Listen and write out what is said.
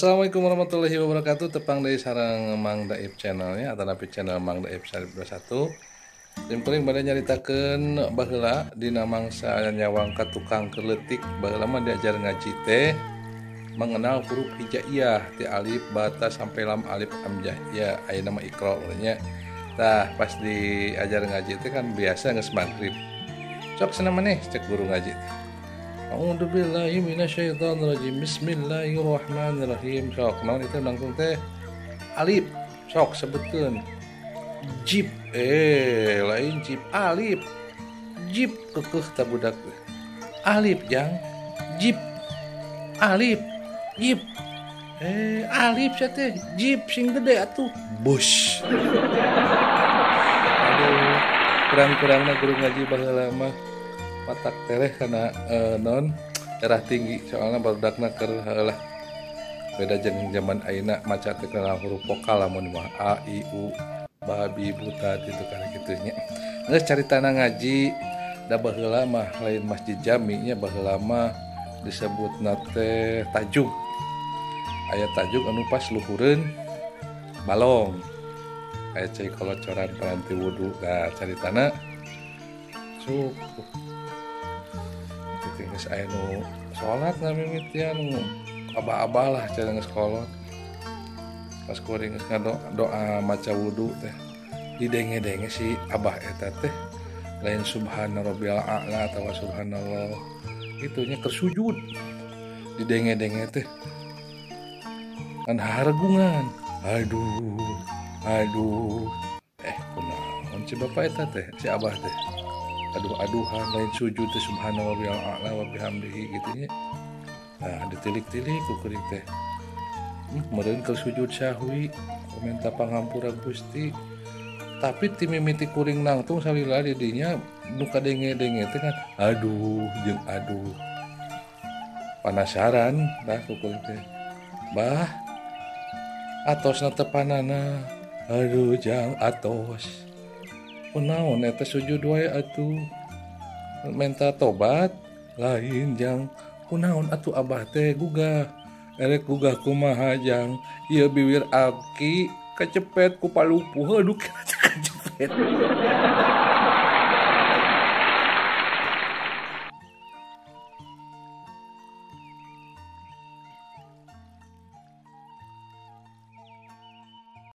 Assalamualaikum warahmatullahi wabarakatuh. Tepang dari sarang Mang Daib channelnya atau napi channel Mang Daib Sarip 21. Kuring pada nyaritakeun baheula dina mangsa nyawang ka tukang keletik baheula mah diajar ngaji teh mengenal huruf hijaiyah ti alif bata sampai lam alif hamzah ya aya nama iqra nya. Tah pas diajar ngaji teh kan biasa geus magrib. Sok cenah maneh cek guru ngaji teh. A'udzu billahi minasyaitonir rajim. Bismillahirrahmanirrahim. Sok naon itu langsung teh alif. Sok sebutkeun. Jib. Lain jib alif. Jib kekeh ta budak. Alif jang. Jib. Alif. Jib. Alif sia teh. Jib sing gede atuh. Bus. Aduh, kurang-kurangna guru ngaji baheula mah patak tereh karena non darah tinggi soalnya barudakna keur heulah beda jeung zaman ayeuna maca teh kenal huruf vokal lamun mah a i u babi buta itu kana kitu nya. Geus caritana ngaji da baheula mah lain masjid jami nya baheula mah disebutna teh tajuk. Aya tajuk anu pas luhureun balong. Aya cai kolocoran paranti wudu. Nah caritana cukup geus aya nu salat ngamimitian nu abah-abah lah cara geus kolot pas kuring geus doa maca wudu teh didenge-denge si abah eta teh lain subhana rabbiyal a'la atawa subhanallah itunya keur sujud didenge-denge teh kan haragungan aduh kunaon si bapak eta teh si abah teh aduh-aduhan lain sujud teh subhana rabbiyal a'la wa bihamdihi gitu nya. Nah, ditilik-tilik ku kuring teh. Meureun keur sujud sahwi, minta pangampura Gusti. Tapi ti mimiti kuring nangtung salila di dinya nu kadenge-denge teh kan aduh jeung aduh. Panasaran dah ku kuring teh. Bah, atosna tepanana. Aduh jang atos. Kunaon eta sujud wae atuh minta tobat lain jang kunaon atuh abah teh gugah erek gugah kumaha jang ieu bibir abki kecepet ku palupuh aduh kecepet